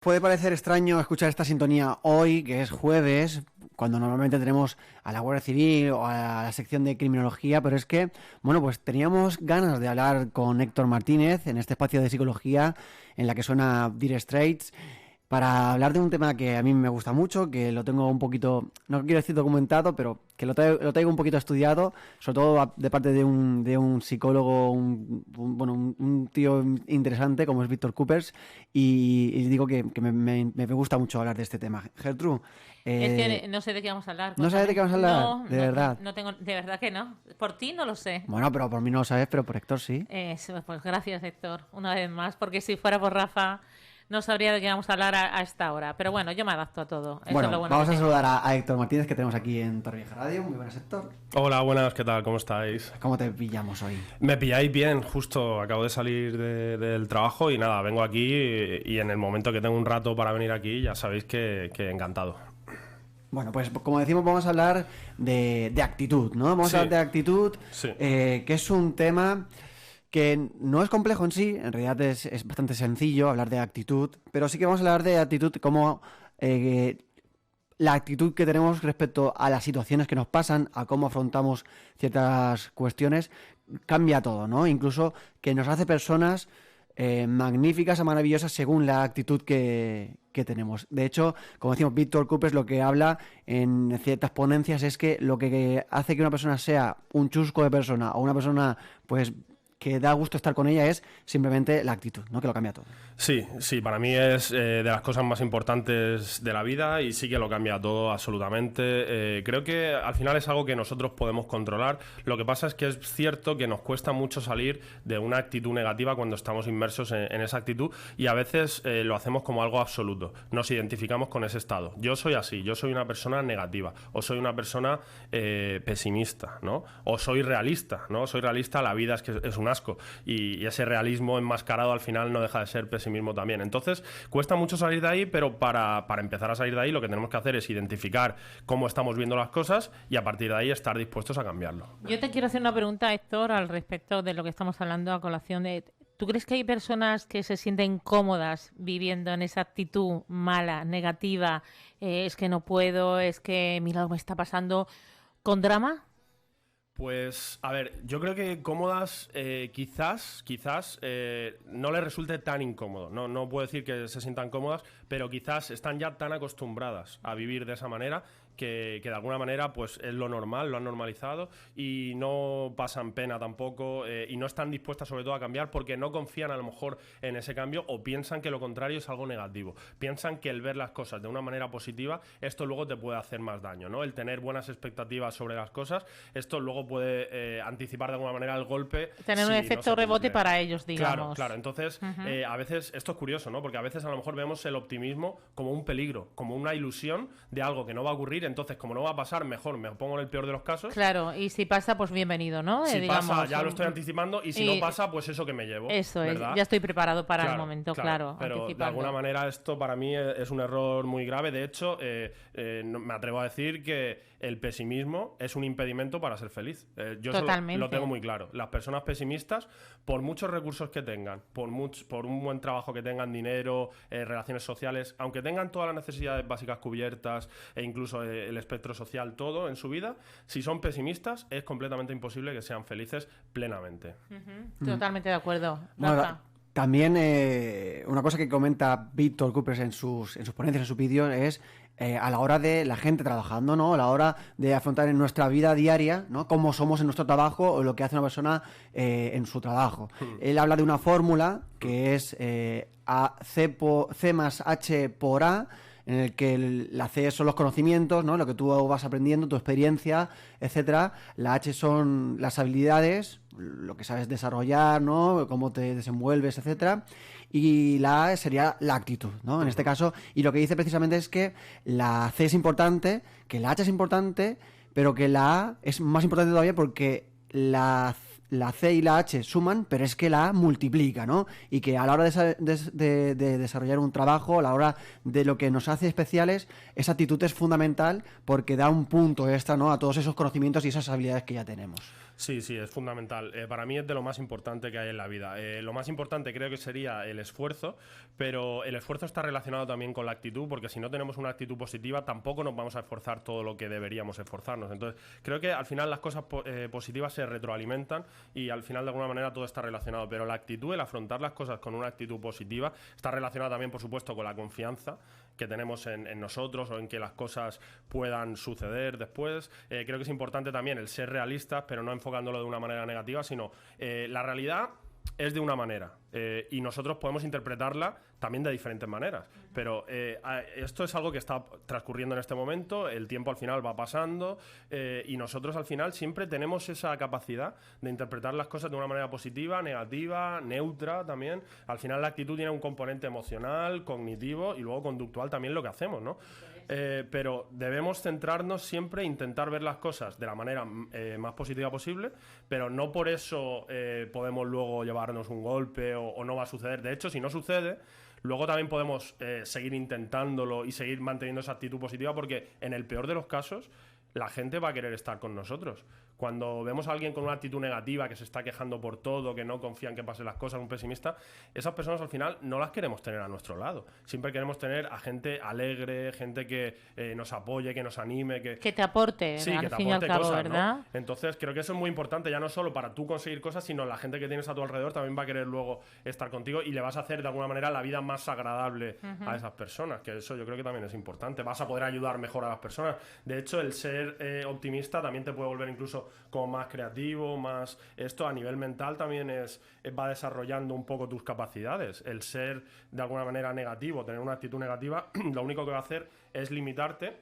Puede parecer extraño escuchar esta sintonía hoy, que es jueves, cuando normalmente tenemos a la Guardia Civil o a la sección de criminología, pero es que, bueno, pues teníamos ganas de hablar con Héctor Martínez en este espacio de psicología en la que suena Dire Straits, para hablar de un tema que a mí me gusta mucho, que lo tengo un poquito, no quiero decir documentado, pero que lo traigo un poquito estudiado, sobre todo de parte de un psicólogo, un tío interesante como es Víctor Coopers, y digo que me gusta mucho hablar de este tema. Gertrude, Es que no sé de qué vamos a hablar. ¿no sabes de Cuéntame. qué vamos a hablar? No, De no, no, verdad. no tengo, de verdad que no. Por ti no lo sé. Bueno, pero por mí no lo sabes, pero por Héctor sí. Pues gracias, Héctor, una vez más, porque si fuera por Rafa no sabría de qué vamos a hablar a esta hora. Pero bueno, yo me adapto a todo. Eso Bueno, es lo bueno vamos que a tengo. saludar a Héctor Martínez, que tenemos aquí en Torrevieja Radio. Muy buenas, Héctor. Hola, buenas, ¿qué tal? ¿Cómo estáis? ¿Cómo te pillamos hoy? Me pilláis bien, justo acabo de salir del trabajo y nada, vengo aquí y en el momento que tengo un rato para venir aquí, ya sabéis que encantado. Bueno, pues como decimos, vamos a hablar de actitud, ¿no? Vamos Sí. a hablar de actitud, Sí. que es un tema que no es complejo en sí, en realidad es bastante sencillo hablar de actitud, pero sí que vamos a hablar de actitud como la actitud que tenemos respecto a las situaciones que nos pasan, a cómo afrontamos ciertas cuestiones, cambia todo, ¿no? Incluso que nos hace personas magníficas o maravillosas según la actitud que tenemos. De hecho, como decimos, Víctor Coopers lo que habla en ciertas ponencias es que lo que hace que una persona sea un chusco de persona o una persona, pues, que da gusto estar con ella es simplemente la actitud, ¿no? Que lo cambia todo. Sí, para mí es de las cosas más importantes de la vida y sí que lo cambia todo absolutamente. Creo que al final es algo que nosotros podemos controlar. Lo que pasa es que es cierto que nos cuesta mucho salir de una actitud negativa cuando estamos inmersos en esa actitud y a veces lo hacemos como algo absoluto. Nos identificamos con ese estado. Yo soy así, yo soy una persona negativa o soy una persona pesimista, ¿no? O soy realista, ¿no? Soy realista, la vida es un asco y ese realismo enmascarado al final no deja de ser pesimismo también. Entonces cuesta mucho salir de ahí, pero para empezar a salir de ahí lo que tenemos que hacer es identificar cómo estamos viendo las cosas y a partir de ahí estar dispuestos a cambiarlo. Yo te quiero hacer una pregunta, Héctor, al respecto de lo que estamos hablando a colación de... ¿Tú crees que hay personas que se sienten cómodas viviendo en esa actitud mala, negativa? Es que no puedo, es que mira lo que me está pasando, con drama. Pues, a ver, yo creo que cómodas quizás no les resulte tan incómodo. No puedo decir que se sientan cómodas, pero quizás están ya tan acostumbradas a vivir de esa manera que de alguna manera pues es lo normal, lo han normalizado y no pasan pena tampoco y no están dispuestas sobre todo a cambiar porque no confían a lo mejor en ese cambio o piensan que lo contrario es algo negativo. Piensan que el ver las cosas de una manera positiva, esto luego te puede hacer más daño, ¿no? El tener buenas expectativas sobre las cosas, esto luego puede anticipar de alguna manera el golpe. Tener un efecto rebote para ellos, digamos. Claro. Entonces, a veces, esto es curioso, ¿no? Porque a veces a lo mejor vemos el optimismo como un peligro, como una ilusión de algo que no va a ocurrir. Entonces, como no va a pasar, mejor me pongo en el peor de los casos. Claro, y si pasa, pues bienvenido, ¿no? Si digamos, pasa, ya lo estoy anticipando. Y si no pasa, pues eso que me llevo. Eso ¿verdad? es, ya estoy preparado para el momento, claro. Pero de alguna manera esto para mí es un error muy grave. De hecho, me atrevo a decir que el pesimismo es un impedimento para ser feliz. Yo lo tengo muy claro. Las personas pesimistas, por muchos recursos que tengan, por un buen trabajo que tengan, dinero, relaciones sociales, aunque tengan todas las necesidades básicas cubiertas e incluso el espectro social, todo en su vida, si son pesimistas es completamente imposible que sean felices plenamente. Totalmente de acuerdo. Bueno, también una cosa que comenta Víctor Coopers en sus ponencias, en sus vídeos, es a la hora de la gente trabajando, ¿no? A la hora de afrontar en nuestra vida diaria, ¿no? Cómo somos en nuestro trabajo o lo que hace una persona en su trabajo. Él habla de una fórmula que es C más H por A, en el que la C son los conocimientos, ¿no? Lo que tú vas aprendiendo, tu experiencia, etcétera. La H son las habilidades, lo que sabes desarrollar, ¿no? Cómo te desenvuelves, etcétera. Y la A sería la actitud, ¿no? En este caso, y lo que dice precisamente es que la C es importante, que la H es importante, pero que la A es más importante todavía porque la C y la H suman, pero es que la A multiplica, ¿no? Y que a la hora de desarrollar un trabajo, a la hora de lo que nos hace especiales, esa actitud es fundamental porque da un punto extra, ¿no? A todos esos conocimientos y esas habilidades que ya tenemos. Sí, sí, es fundamental. Para mí es de lo más importante que hay en la vida. Lo más importante creo que sería el esfuerzo, pero el esfuerzo está relacionado también con la actitud, porque si no tenemos una actitud positiva, tampoco nos vamos a esforzar todo lo que deberíamos esforzarnos. Entonces, creo que al final las cosas positivas se retroalimentan y al final de alguna manera todo está relacionado, pero la actitud, el afrontar las cosas con una actitud positiva, está relacionada también, por supuesto, con la confianza que tenemos en nosotros o en que las cosas puedan suceder después. Creo que es importante también el ser realistas, pero no enfocándolo de una manera negativa, sino la realidad es de una manera y nosotros podemos interpretarla también de diferentes maneras, pero esto es algo que está transcurriendo en este momento, el tiempo al final va pasando y nosotros al final siempre tenemos esa capacidad de interpretar las cosas de una manera positiva, negativa, neutra también. Al final la actitud tiene un componente emocional, cognitivo y luego conductual también lo que hacemos, ¿no? Pero debemos centrarnos siempre e intentar ver las cosas de la manera más positiva posible, pero no por eso podemos luego llevarnos un golpe o no va a suceder. De hecho, si no sucede, luego también podemos seguir intentándolo y seguir manteniendo esa actitud positiva, porque en el peor de los casos la gente va a querer estar con nosotros. Cuando vemos a alguien con una actitud negativa, que se está quejando por todo, que no confía en que pasen las cosas, un pesimista, esas personas al final no las queremos tener a nuestro lado. Siempre queremos tener a gente alegre, gente que nos apoye, que nos anime, que te aporte, sí, al que te fin y al aporte cabo, cosas, ¿verdad? ¿no? Entonces creo que eso es muy importante, ya no solo para tú conseguir cosas, sino la gente que tienes a tu alrededor también va a querer luego estar contigo y le vas a hacer de alguna manera la vida más agradable a esas personas, que eso yo creo que también es importante. Vas a poder ayudar mejor a las personas. De hecho, el ser optimista también te puede volver incluso como más creativo, más esto a nivel mental también va desarrollando un poco tus capacidades. El ser de alguna manera negativo, tener una actitud negativa, lo único que va a hacer es limitarte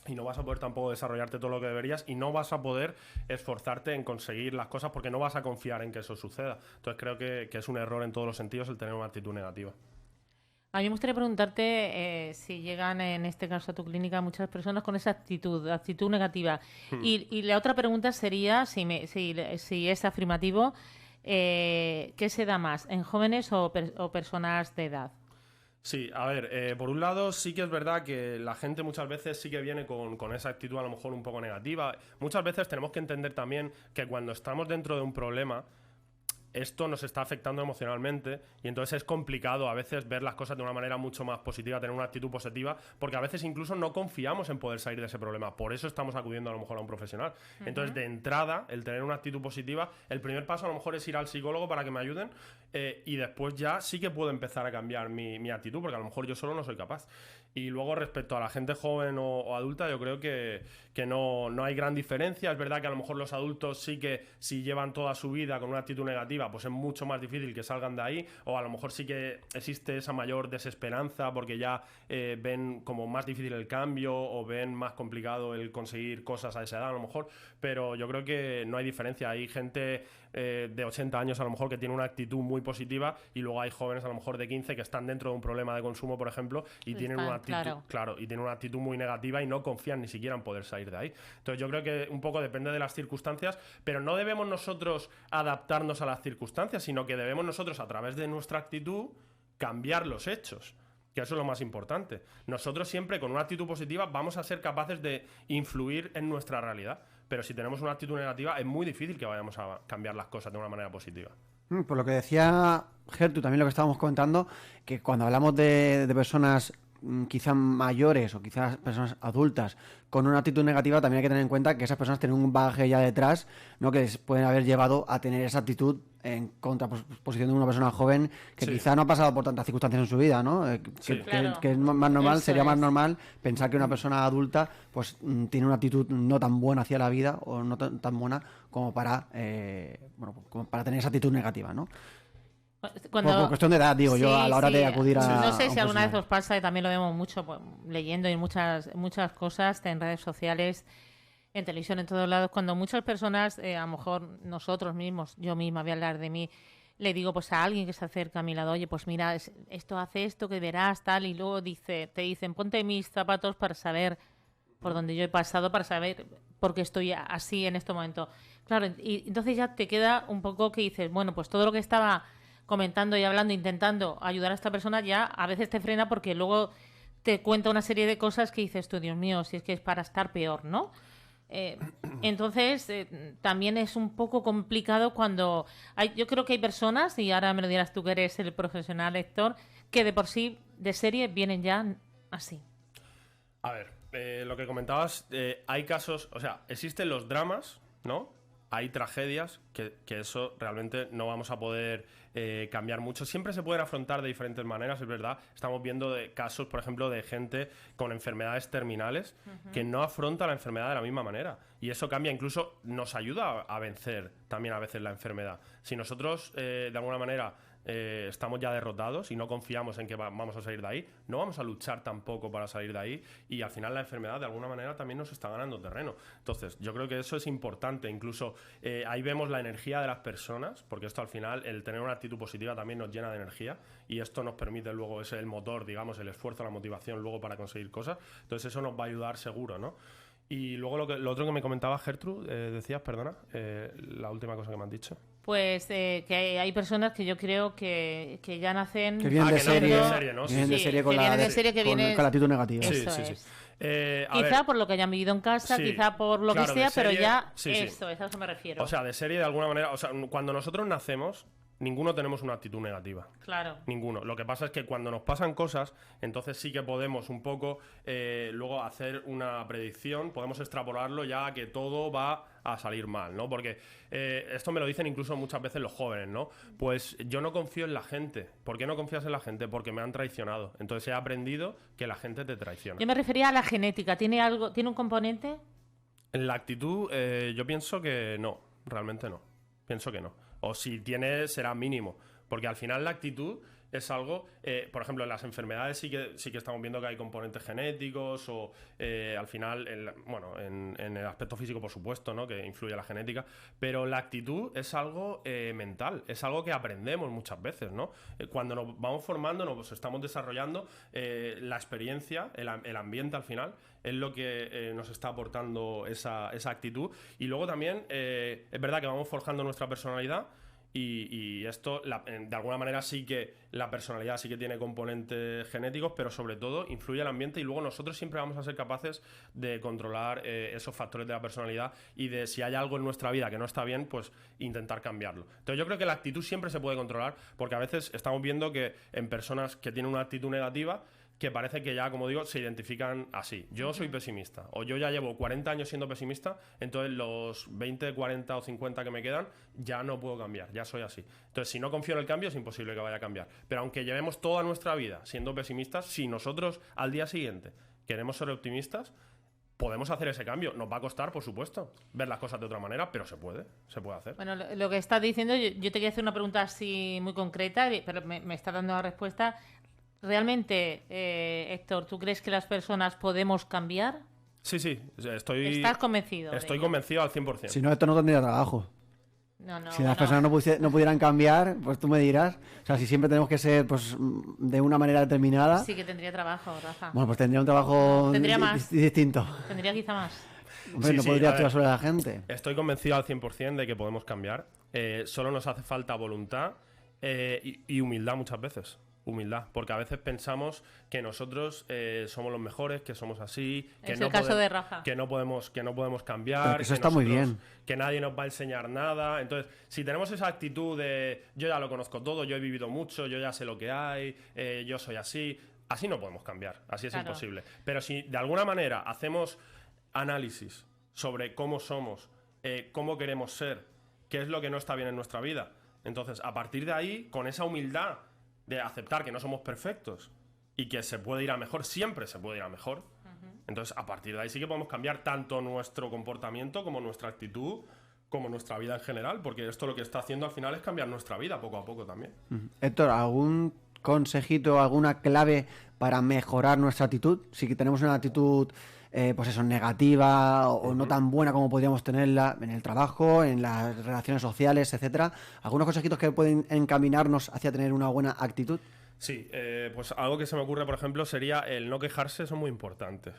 y no vas a poder tampoco desarrollarte todo lo que deberías y no vas a poder esforzarte en conseguir las cosas porque no vas a confiar en que eso suceda. Entonces creo que es un error en todos los sentidos el tener una actitud negativa. A mí me gustaría preguntarte si llegan, en este caso, a tu clínica muchas personas con esa actitud negativa. Y la otra pregunta sería, si es afirmativo, ¿qué se da más, en jóvenes o personas de edad? Sí, a ver, por un lado sí que es verdad que la gente muchas veces sí que viene con esa actitud a lo mejor un poco negativa. Muchas veces tenemos que entender también que cuando estamos dentro de un problema, esto nos está afectando emocionalmente y entonces es complicado a veces ver las cosas de una manera mucho más positiva, tener una actitud positiva, porque a veces incluso no confiamos en poder salir de ese problema. Por eso estamos acudiendo a lo mejor a un profesional. Entonces, de entrada, el tener una actitud positiva, el primer paso a lo mejor es ir al psicólogo para que me ayuden y después ya sí que puedo empezar a cambiar mi actitud, porque a lo mejor yo solo no soy capaz. Y luego respecto a la gente joven o adulta, yo creo que no hay gran diferencia. Es verdad que a lo mejor los adultos sí que si llevan toda su vida con una actitud negativa, pues es mucho más difícil que salgan de ahí, o a lo mejor sí que existe esa mayor desesperanza porque ya ven como más difícil el cambio o ven más complicado el conseguir cosas a esa edad a lo mejor, pero yo creo que no hay diferencia. Hay gente de 80 años a lo mejor que tiene una actitud muy positiva y luego hay jóvenes a lo mejor de 15 que están dentro de un problema de consumo, por ejemplo, y tienen una actitud, y tienen una actitud muy negativa y no confían ni siquiera en poder salir de ahí. Entonces yo creo que un poco depende de las circunstancias, pero no debemos nosotros adaptarnos a las circunstancias, sino que debemos nosotros, a través de nuestra actitud, cambiar los hechos, que eso es lo más importante. Nosotros siempre con una actitud positiva vamos a ser capaces de influir en nuestra realidad, pero si tenemos una actitud negativa es muy difícil que vayamos a cambiar las cosas de una manera positiva. Por lo que decía Gertu, también lo que estábamos comentando, que cuando hablamos de personas quizás mayores o quizás personas adultas con una actitud negativa, también hay que tener en cuenta que esas personas tienen un bagaje ya detrás, ¿no?, que les pueden haber llevado a tener esa actitud en contraposición de una persona joven que quizá no ha pasado por tantas circunstancias en su vida, ¿no? Que es más normal, sería más normal pensar que una persona adulta pues tiene una actitud no tan buena hacia la vida o no tan buena como para como para tener esa actitud negativa, ¿no? Por cuestión de edad, digo yo, a la hora de acudir a... No sé si alguna vez os pasa, y también lo vemos mucho pues, leyendo y muchas cosas en redes sociales, en televisión, en todos lados, cuando muchas personas, a lo mejor nosotros mismos, yo misma voy a hablar de mí, le digo pues a alguien que se acerca a mi lado, oye, pues mira, esto hace esto, que verás, tal, y luego te dicen, ponte mis zapatos para saber por dónde yo he pasado, para saber por qué estoy así en este momento. Claro, y entonces ya te queda un poco que dices, bueno, pues todo lo que estaba comentando y hablando, intentando ayudar a esta persona, ya a veces te frena porque luego te cuenta una serie de cosas que dices tú, Dios mío, si es que es para estar peor, ¿no? Entonces, también es un poco complicado cuando... yo creo que hay personas, y ahora me lo dirás tú que eres el profesional, Héctor, que de por sí, de serie, vienen ya así. A ver, lo que comentabas, hay casos, o sea, existen los dramas, ¿no? Hay tragedias que eso realmente no vamos a poder cambiar mucho. Siempre se pueden afrontar de diferentes maneras, es verdad. Estamos viendo casos, por ejemplo, de gente con enfermedades terminales que no afronta la enfermedad de la misma manera. Y eso cambia, incluso nos ayuda a vencer también a veces la enfermedad. Si nosotros, de alguna manera, estamos ya derrotados y no confiamos en que vamos a salir de ahí, no vamos a luchar tampoco para salir de ahí, y al final la enfermedad de alguna manera también nos está ganando terreno. Entonces yo creo que eso es importante. Incluso ahí vemos la energía de las personas, porque esto al final, el tener una actitud positiva también nos llena de energía, y esto nos permite luego, es el motor, digamos, el esfuerzo, la motivación luego para conseguir cosas. Entonces eso nos va a ayudar seguro, ¿no? Y luego lo otro que me comentaba Gertrude, decías, perdona, la última cosa que me has dicho. Pues que hay personas que yo creo que ya nacen... Que vienen de serie, ¿no? Vienen de serie con la actitud negativa. Eso es. Quizá por lo que hayan vivido en casa, sí, quizá por lo que sea, pero ya eso, a eso me refiero. O sea, de serie de alguna manera, o sea, cuando nosotros nacemos, ninguno tenemos una actitud negativa. Claro. Ninguno. Lo que pasa es que cuando nos pasan cosas, entonces sí que podemos un poco luego hacer una predicción, podemos extrapolarlo ya a que todo va a salir mal, ¿no? Porque esto me lo dicen incluso muchas veces los jóvenes, ¿no? Pues yo no confío en la gente. ¿Por qué no confías en la gente? Porque me han traicionado. Entonces he aprendido que la gente te traiciona. Yo me refería a la genética. ¿Tiene un componente? En la actitud, yo pienso que no. Realmente no. Pienso que no. O si tiene, será mínimo. Porque al final la actitud es algo... por ejemplo, en las enfermedades sí que estamos viendo que hay componentes genéticos, o al final, en el aspecto físico, por supuesto, ¿no? Que influye la genética. Pero la actitud es algo mental, es algo que aprendemos muchas veces, ¿no? Cuando nos vamos formando, nos estamos desarrollando, la experiencia, el ambiente al final, es lo que nos está aportando esa actitud. Y luego también, es verdad que vamos forjando nuestra personalidad. Y esto, de alguna manera, sí que la personalidad sí que tiene componentes genéticos, pero sobre todo influye el ambiente, y luego nosotros siempre vamos a ser capaces de controlar esos factores de la personalidad, y de si hay algo en nuestra vida que no está bien, pues intentar cambiarlo. Entonces yo creo que la actitud siempre se puede controlar, porque a veces estamos viendo que en personas que tienen una actitud negativa, que parece que ya, como digo, se identifican así. Yo soy pesimista, o yo ya llevo 40 años siendo pesimista, entonces los 20, 40 o 50 que me quedan ya no puedo cambiar, ya soy así. Entonces, si no confío en el cambio, es imposible que vaya a cambiar. Pero aunque llevemos toda nuestra vida siendo pesimistas, si nosotros al día siguiente queremos ser optimistas, podemos hacer ese cambio. Nos va a costar, por supuesto, ver las cosas de otra manera, pero se puede hacer. Bueno, lo que estás diciendo, yo te quería hacer una pregunta así muy concreta, pero me está dando la respuesta. ¿Realmente, Héctor, tú crees que las personas podemos cambiar? Sí, ¿Estás convencido? Estoy convencido al 100%. Si no, esto no tendría trabajo. Si las personas no pudieran cambiar, pues tú me dirás. O sea, si siempre tenemos que ser pues de una manera determinada... Sí que tendría trabajo, Rafa. Bueno, pues tendría un trabajo distinto. Tendría quizá más. Hombre, no podría actuar sobre la gente. Estoy convencido al 100% de que podemos cambiar. Solo nos hace falta voluntad y humildad muchas veces. Humildad, porque a veces pensamos que nosotros somos los mejores, que somos así, que, que no podemos cambiar, eso está muy bien, que nadie nos va a enseñar nada. Entonces, si tenemos esa actitud de yo ya lo conozco todo, yo he vivido mucho, yo ya sé lo que hay, yo soy así no podemos cambiar, así es imposible. Pero si de alguna manera hacemos análisis sobre cómo somos, cómo queremos ser, qué es lo que no está bien en nuestra vida, entonces a partir de ahí, con esa humildad de aceptar que no somos perfectos y que se puede ir a mejor, siempre se puede ir a mejor. Entonces, a partir de ahí sí que podemos cambiar tanto nuestro comportamiento como nuestra actitud, como nuestra vida en general, porque esto lo que está haciendo al final es cambiar nuestra vida poco a poco también. Héctor, ¿algún consejito, alguna clave para mejorar nuestra actitud? Si tenemos una actitud pues eso, negativa o no tan buena como podríamos tenerla en el trabajo, en las relaciones sociales, etcétera. ¿Algunos consejitos que pueden encaminarnos hacia tener una buena actitud? Sí, pues algo que se me ocurre, por ejemplo, sería el no quejarse. Eso es muy importante.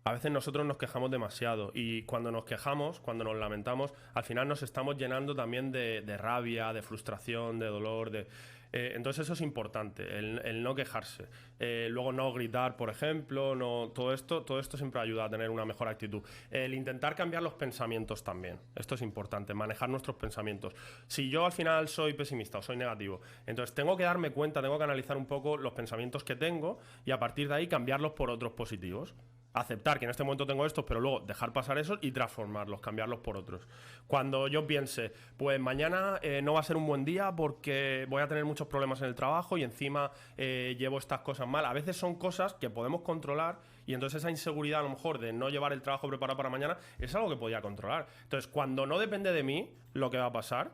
A veces nosotros nos quejamos demasiado, y cuando nos quejamos, cuando nos lamentamos, al final nos estamos llenando también de rabia, de frustración, de dolor, Entonces eso es importante, el no quejarse. Luego no gritar, por ejemplo, todo esto siempre ayuda a tener una mejor actitud. El intentar cambiar los pensamientos también, esto es importante, manejar nuestros pensamientos. Si yo al final soy pesimista o soy negativo, entonces tengo que darme cuenta, tengo que analizar un poco los pensamientos que tengo y a partir de ahí cambiarlos por otros positivos. Aceptar que en este momento tengo estos, pero luego dejar pasar esos y transformarlos, cambiarlos por otros. Cuando yo piense, pues mañana no va a ser un buen día porque voy a tener muchos problemas en el trabajo y encima llevo estas cosas mal. A veces son cosas que podemos controlar y entonces esa inseguridad a lo mejor de no llevar el trabajo preparado para mañana es algo que podía controlar. Entonces, cuando no depende de mí lo que va a pasar,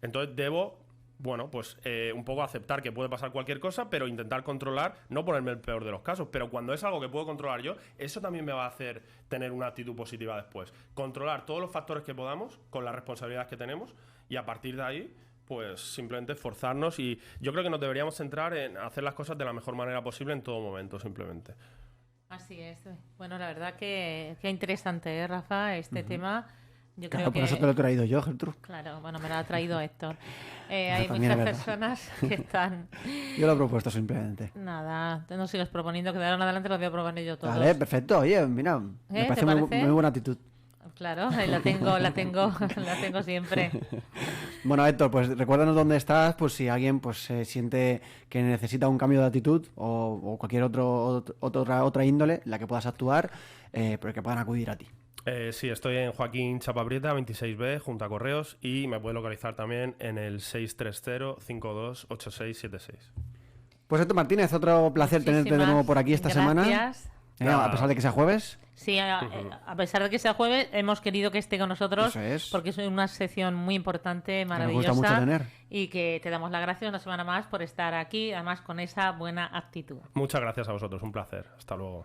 entonces debo... Bueno, pues un poco aceptar que puede pasar cualquier cosa, pero intentar controlar, no ponerme el peor de los casos, pero cuando es algo que puedo controlar yo, eso también me va a hacer tener una actitud positiva después. Controlar todos los factores que podamos con las responsabilidades que tenemos y a partir de ahí, pues simplemente esforzarnos y yo creo que nos deberíamos centrar en hacer las cosas de la mejor manera posible en todo momento, simplemente. Así es. Bueno, la verdad que interesante, Rafa, este tema. Yo claro, creo por que... eso te lo he traído yo, Gertrude. Claro, bueno, me lo ha traído Héctor. Hay también muchas es personas que están... Yo lo he propuesto simplemente. Nada, no sigas proponiendo, que de ahora en adelante los voy a proponer yo todos. Vale, perfecto. Oye, mira, me parece muy buena actitud. Claro, la tengo siempre. Bueno, Héctor, pues recuérdanos dónde estás, pues si alguien pues se siente que necesita un cambio de actitud o cualquier otra índole, la que puedas actuar, pero que puedan acudir a ti. Sí, estoy en Joaquín Chapaprieta, 26B, junto a Correos, y me puedes localizar también en el 630-528676. Pues Héctor Martínez, otro placer tenerte de nuevo por aquí esta semana. A pesar de que sea jueves. Sí, a pesar de que sea jueves, hemos querido que esté con nosotros porque es una sección muy importante, maravillosa. Me gusta mucho tener. Y que te damos las gracias una semana más por estar aquí, además con esa buena actitud. Muchas gracias a vosotros, un placer. Hasta luego.